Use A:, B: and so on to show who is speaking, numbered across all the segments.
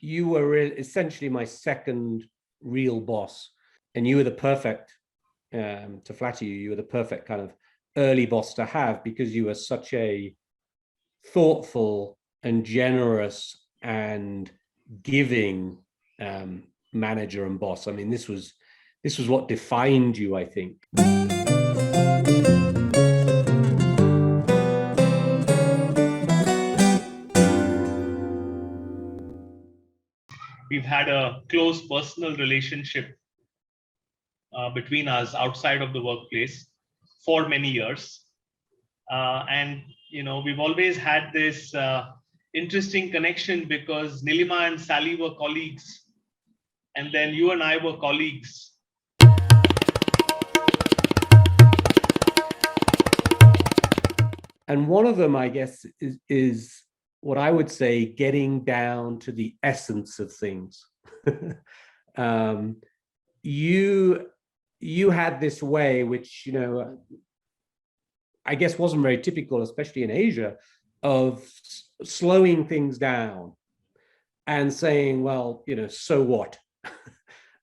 A: you were essentially my second real boss, and you were the perfect, to flatter you, you were the perfect kind of early boss to have, because you were such a thoughtful and generous and giving manager and boss. I mean, this was what defined you, I think.
B: We've had a close personal relationship between us outside of the workplace for many years. And, we've always had this interesting connection, because Nilima and Sally were colleagues, and then you and I were colleagues.
A: And one of them, I guess, is what I would say, getting down to the essence of things. You had this way, which, I guess wasn't very typical, especially in Asia, of slowing things down and saying, well, so what?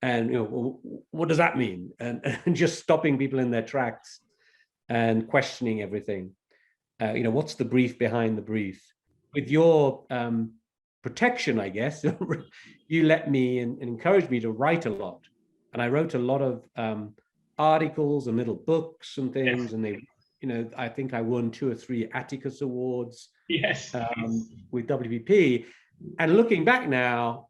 A: And, well, what does that mean? And just stopping people in their tracks and questioning everything. What's the brief behind the brief? With your protection, I guess, you let me and encouraged me to write a lot. And I wrote a lot of articles and little books and things. Yes. And they, I think I won 2 or 3 Atticus Awards.
B: Yes.
A: With WPP. And looking back now,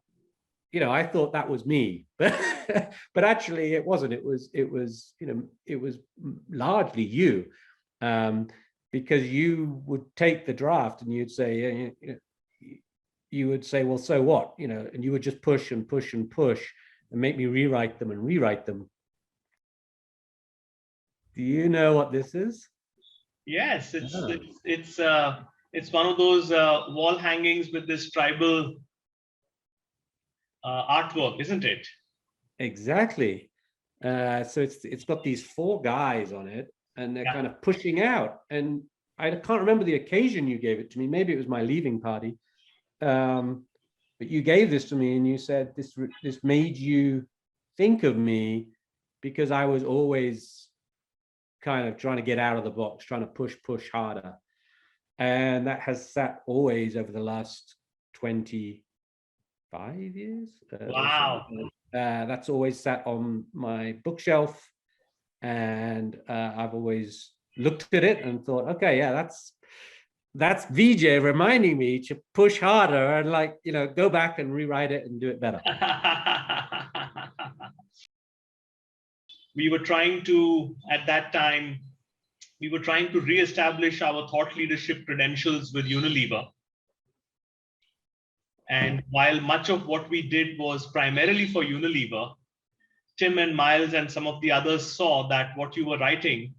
A: I thought that was me, but actually it wasn't. It was largely you, because you would take the draft and you'd say, you would say, well, so what, and you would just push and push and push and make me rewrite them and rewrite them. Do you know what this is?
B: Yes, it's one of those wall hangings with this tribal artwork, isn't it?
A: Exactly. So it's got these 4 guys on it, and they're kind of pushing out. And I can't remember the occasion you gave it to me. Maybe it was my leaving party. But you gave this to me and you said this made you think of me, because I was always kind of trying to get out of the box, trying to push harder. And that has sat always over the last 25 years.
B: Wow.
A: That's always sat on my bookshelf. And I've always looked at it and thought, okay, yeah, that's Vijay reminding me to push harder and go back and rewrite it and do it better.
B: We were trying to, at that time, reestablish our thought leadership credentials with Unilever. And while much of what we did was primarily for Unilever, Tim and Miles and some of the others saw that what you were writing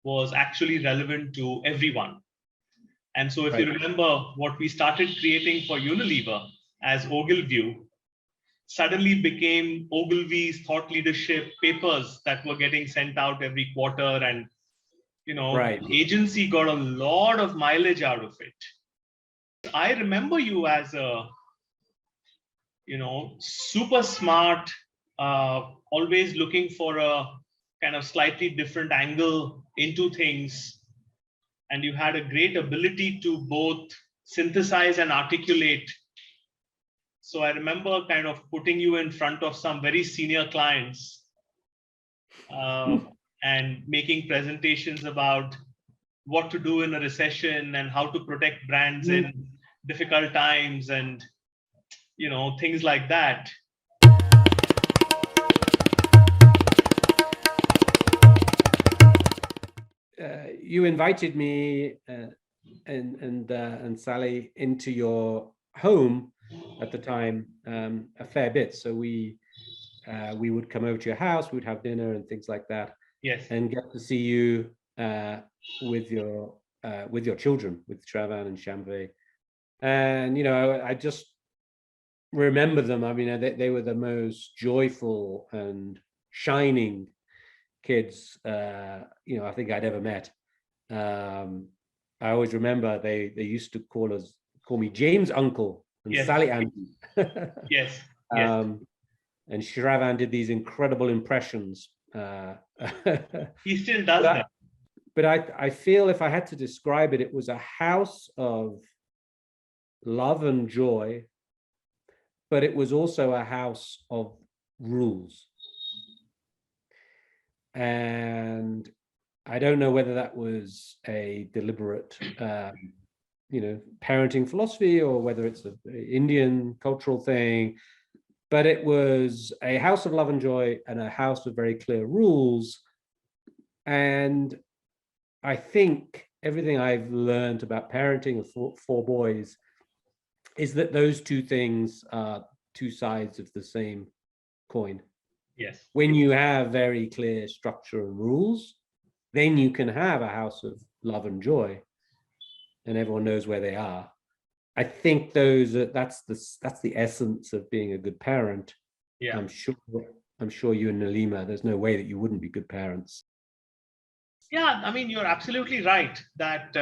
B: was actually relevant to everyone. And so if you remember, what we started creating for Unilever as Ogilvy suddenly became Ogilvy's thought leadership papers that were getting sent out every quarter. And, the agency got a lot of mileage out of it. I remember you as a, super smart, always looking for a kind of slightly different angle into things. And you had a great ability to both synthesize and articulate. So I remember kind of putting you in front of some very senior clients and making presentations about what to do in a recession and how to protect brands in difficult times and, things like that.
A: You invited me and Sally into your home at the time a fair bit. So we would come over to your house, we would have dinner and things like that.
B: Yes.
A: And get to see you with your children, with Shravan and Shambhavi. And I just remember them. I mean, they were the most joyful and shining kids I think I'd ever met. I always remember they used to call me James Uncle, and
B: Yes.
A: Sally Ann.
B: Yes. Yes.
A: And Shravan did these incredible impressions.
B: He still does that.
A: But I feel if I had to describe it, it was a house of love and joy, but it was also a house of rules. And I don't know whether that was a deliberate, parenting philosophy, or whether it's an Indian cultural thing, but it was a house of love and joy and a house with very clear rules. And I think everything I've learned about parenting of four boys is that those two things are two sides of the same coin.
B: Yes.
A: When you have very clear structure and rules, then you can have a house of love and joy, and everyone knows where they are. I think that's the essence of being a good parent.
B: Yeah.
A: I'm sure you and Nalima, there's no way that you wouldn't be good parents.
B: Yeah, I mean, you're absolutely right that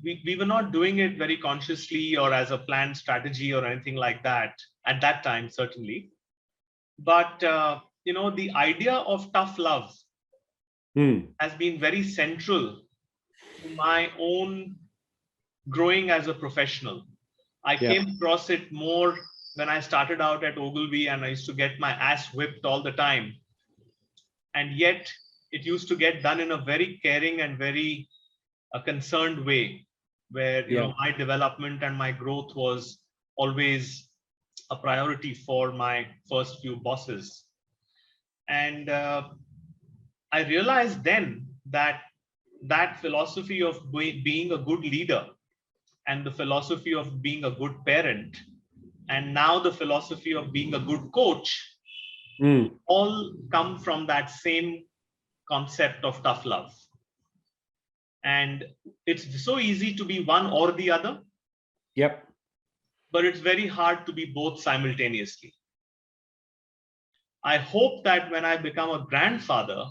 B: we were not doing it very consciously or as a planned strategy or anything like that at that time, certainly. But, the idea of tough love has been very central to my own growing as a professional. I came across it more when I started out at Ogilvy, and I used to get my ass whipped all the time. And yet it used to get done in a very caring and very concerned way, where my development and my growth was always a priority for my first few bosses. And I realized then that philosophy of being a good leader, and the philosophy of being a good parent, and now the philosophy of being a good coach, all come from that same concept of tough love. And it's so easy to be one or the other.
A: Yep.
B: But it's very hard to be both simultaneously. I hope that when I become a grandfather,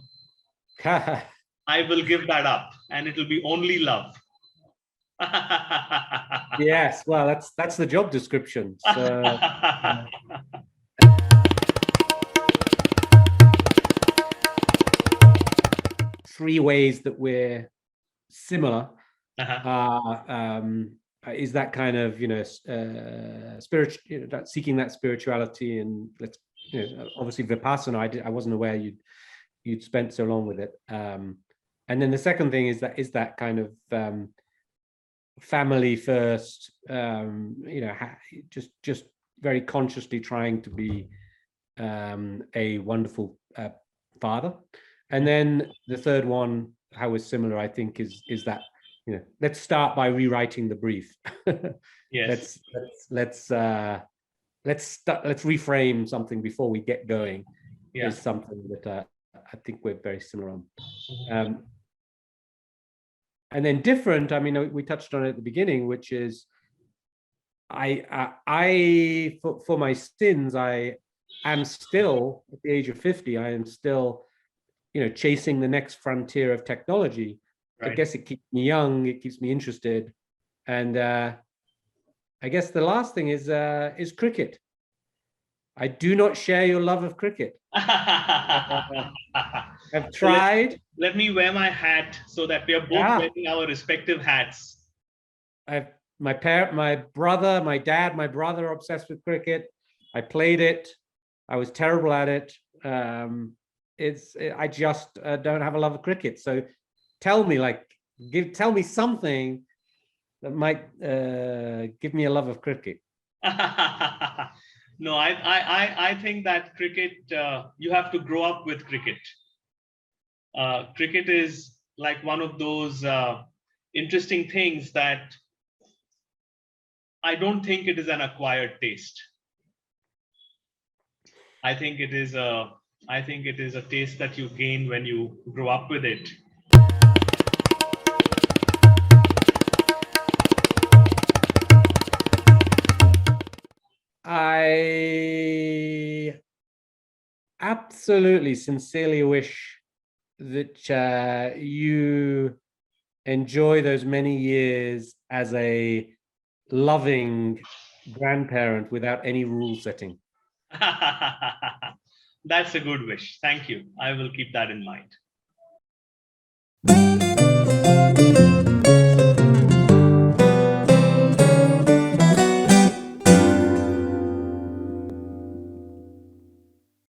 B: I will give that up, and it will be only love.
A: Yes, well, that's the job description. So, three ways that we're similar is that kind of spiritual, that seeking that spirituality, and obviously Vipassana. I wasn't aware you'd spent so long with it. And then the second thing is that kind of family first, just very consciously trying to be a wonderful father. And then the third one, how we're similar, I think, is that let's start by rewriting the brief.
B: Yes.
A: Let's reframe something before we get going.
B: Yeah.
A: Is something that I think we're very similar on. And then different, I mean, we touched on it at the beginning, which is I for my sins, I am still at the age of 50. I am still chasing the next frontier of technology. Right. I guess it keeps me young, it keeps me interested. And I guess the last thing is cricket. I do not share your love of cricket. I've tried.
B: So let me wear my hat so that we are both wearing our respective hats.
A: My brother are obsessed with cricket. I played it. I was terrible at it. I just don't have a love of cricket. So tell me something that might give me a love of cricket.
B: No, I think that cricket, you have to grow up with cricket. Cricket is like one of those interesting things that I don't think it is an acquired taste. I think it is a taste that you gain when you grow up with it.
A: I absolutely sincerely wish that you enjoy those many years as a loving
B: grandparent without any rule setting. That's a good wish. Thank you. I will keep that in mind.